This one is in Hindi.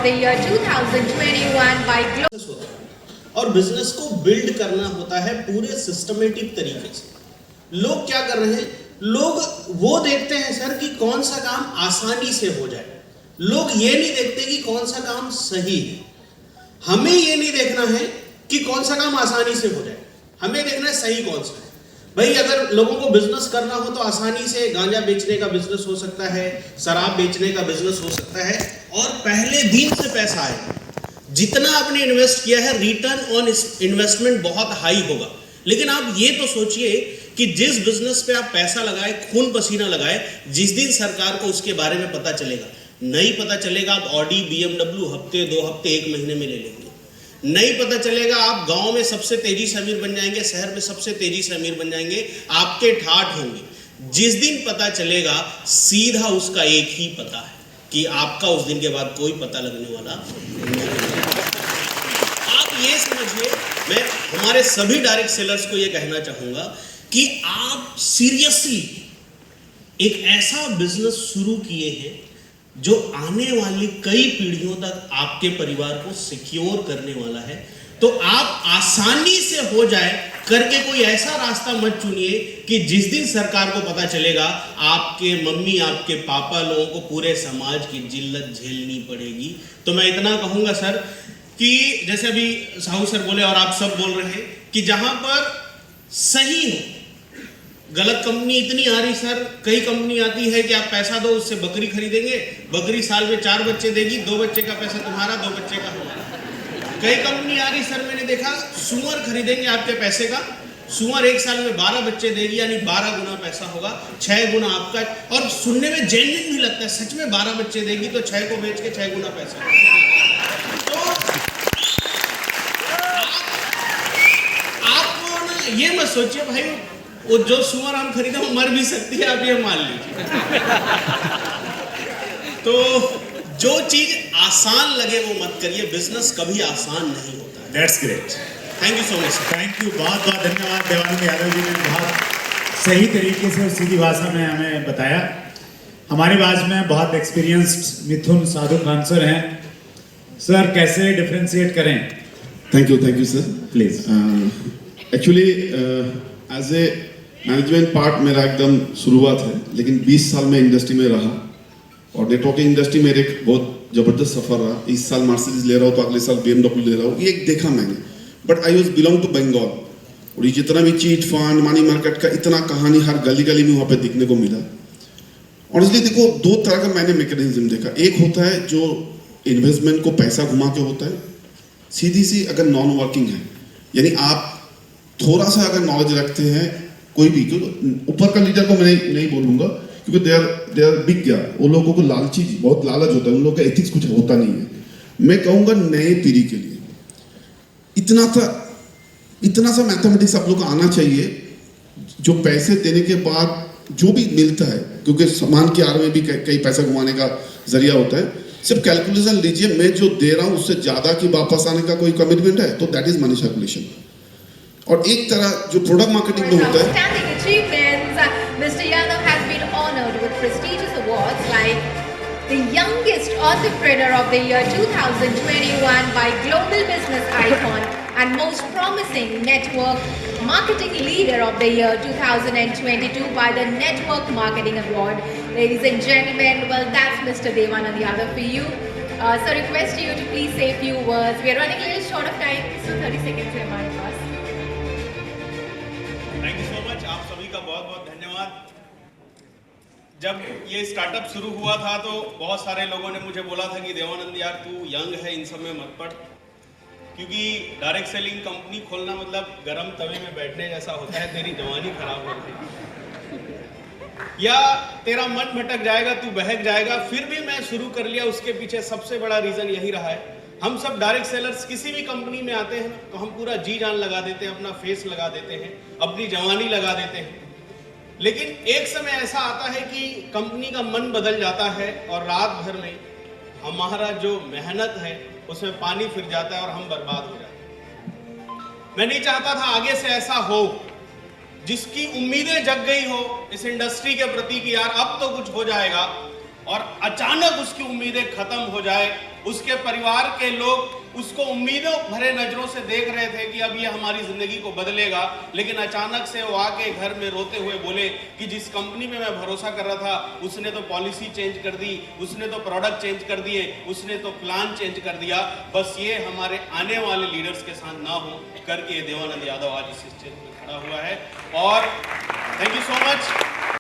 the year 2021 by Global. और बिजनेस को बिल्ड करना होता है पूरे सिस्टमेटिक तरीके से। लोग क्या कर रहे हैं, लोग वो देखते हैं सर कि कौन सा काम आसानी से हो जाए, लोग ये नहीं देखते कि कौन सा काम सही है। हमें ये नहीं देखना है कि कौन सा काम आसानी से हो जाए, हमें देखना है सही कौन सा है। भाई अगर लोगों को बिजनेस करना हो तो आसानी से गांजा बेचने का बिजनेस हो सकता है, शराब बेचने का बिजनेस हो सकता है, और पहले दिन से पैसा आएगा। जितना आपने इन्वेस्ट किया है रिटर्न ऑन इन्वेस्टमेंट बहुत हाई होगा। लेकिन आप ये तो सोचिए कि जिस बिजनेस पे आप पैसा लगाए, खून पसीना लगाए, जिस दिन सरकार को उसके बारे में पता चलेगा, नहीं पता चलेगा आप ऑडी BMW हफ्ते 2 हफ्ते 1 महीने में ले लेंगे, नहीं पता चलेगा आप गांव में सबसे तेजी से अमीर बन जाएंगे, शहर में सबसे तेजी से अमीर बन जाएंगे, आपके ठाठ होंगे। जिस दिन पता चलेगा सीधा उसका एक ही पता है कि आपका उस दिन के बाद कोई पता लगने वाला नहीं। आप ये समझिए, मैं हमारे सभी डायरेक्ट सेलर्स को ये कहना चाहूंगा कि आप सीरियसली एक ऐसा बिजनेस शुरू किए हैं जो आने वाली कई पीढ़ियों तक आपके परिवार को सिक्योर करने वाला है। तो आप आसानी से हो जाए करके कोई ऐसा रास्ता मत चुनिए कि जिस दिन सरकार को पता चलेगा आपके मम्मी, आपके पापा लोगों को पूरे समाज की जिल्लत झेलनी पड़ेगी। तो मैं इतना कहूंगा सर कि जैसे अभी साहू सर बोले और आप सब बोल रहे हैं कि जहां पर सही हो, गलत कंपनी इतनी आ रही सर, कई कंपनी आती है कि आप पैसा दो उससे बकरी खरीदेंगे, बकरी साल में 4 बच्चे देगी, 2 बच्चे का पैसा तुम्हारा, 2 बच्चे का हमारा। कई कंपनी आ रही सर, मैंने देखा सुअर खरीदेंगे आपके पैसे का, सुअर 1 साल में 12 बच्चे देगी, यानी 12 गुना पैसा होगा, 6 गुना आपका। और सुनने में जेन्युइन भी लगता है, सच में 12 बच्चे देगी तो 6 को बेच के 6 गुना पैसा। तो आप ये मत सोचिए भाई वो जो सुअर हम खरीदे वो मर भी सकती है, आप ये मान लीजिए। तो जो चीज आसान लगे वो मत करिए, बिजनेस कभी आसान नहीं होता। That's great. Thank you so much. Thank you, बहुत बहुत धन्यवाद। देवानंद यादव जी ने बहुत सही तरीके से और सीधी भाषा में हमें बताया। हमारे बाज में बहुत एक्सपीरियंस्ड मिथुन साधु खान सर हैं। सर कैसे डिफरेंशिएट करें? Thank you sir, please. Actually as a management part मेरा एकदम शुरुआत है, लेकिन 20 साल में इंडस्ट्री में रहा और नेटवर्किंग इंडस्ट्री में एक बहुत ज़बरदस्त सफ़र रहा। इस साल मर्सिडीज ले रहा हूँ तो अगले साल BMW ले रहा हूँ, ये देखा मैंने। But I was belong to Bengal, और ये जितना भी चीट फंड मनी मार्केट का इतना कहानी हर गली गली में वहाँ पे दिखने को मिला। और इसलिए देखो 2 तरह का मैंने मैकेनिज्म देखा। एक होता है जो इन्वेस्टमेंट को पैसा घुमा के होता है, सीधी सी अगर नॉन वर्किंग है, यानी आप थोड़ा सा अगर नॉलेज रखते हैं कोई भी, क्योंकि ऊपर का लीडर को मैं नहीं बोलूँगा क्योंकि दे आर बिग गया, वो लोगों को लालची, बहुत लालच होता है, उन लोगों का एथिक्स कुछ होता नहीं है। मैं कहूँगा नए पीढ़ी के लिए इतना सा मैथमेटिक्स आप लोग को आना चाहिए, जो पैसे देने के बाद जो भी मिलता है, क्योंकि सामान की आड़ में भी कई पैसा घुमाने का जरिया होता है। सिर्फ कैलकुलेशन लीजिए, मैं जो दे रहा हूँ उससे ज़्यादा की वापस आने का कोई कमिटमेंट है, तो दैट इज मनी सर्कुलेशन। और एक तरह जो प्रोडक्ट मार्केटिंग में होता है, Mr. Yadav has been honored with prestigious awards like the Youngest Entrepreneur of the Year 2021 by Global Business Icon and Most Promising Network Marketing Leader of the Year 2022 by the Network Marketing Award. Ladies and gentlemen, well, that's Mr. Devanand Yadav for you. So request you to please say a few words. We are running a little short of time, so 30 seconds है हमारे पास। थैंक यू सो मच, आप सभी का बहुत बहुत धन्यवाद। जब ये स्टार्टअप शुरू हुआ था तो बहुत सारे लोगों ने मुझे बोला था कि देवानंद यार तू यंग है, इन सब में मत पड़, क्योंकि डायरेक्ट सेलिंग कंपनी खोलना मतलब गरम तवे में बैठने जैसा होता है, तेरी जवानी खराब हो गई या तेरा मन भटक जाएगा, तू बहक जाएगा। फिर भी मैं शुरू कर लिया। उसके पीछे सबसे बड़ा रीज़न यही रहा है, हम सब डायरेक्ट सेलर्स किसी भी कंपनी में आते हैं तो हम पूरा जी जान लगा देते हैं, अपना फेस लगा देते हैं, अपनी जवानी लगा देते हैं। लेकिन एक समय ऐसा आता है कि कंपनी का मन बदल जाता है और रात भर में हमारा जो मेहनत है उसमें पानी फिर जाता है और हम बर्बाद हो जाते हैं। मैं नहीं चाहता था आगे से ऐसा हो, जिसकी उम्मीदें जग गई हो इस इंडस्ट्री के प्रति कि यार अब तो कुछ हो जाएगा, और अचानक उसकी उम्मीदें खत्म हो जाए, उसके परिवार के लोग उसको उम्मीदों भरे नजरों से देख रहे थे कि अब ये हमारी जिंदगी को बदलेगा, लेकिन अचानक से वो आके घर में रोते हुए बोले कि जिस कंपनी में मैं भरोसा कर रहा था उसने तो पॉलिसी चेंज कर दी, उसने तो प्रोडक्ट चेंज कर दिए, उसने तो प्लान चेंज कर दिया, बस ये हमारे आने वाले लीडर्स के साथ ना हो करके देवानंद यादव आज इस स्टेज पे खड़ा हुआ है। और थैंक यू सो मच।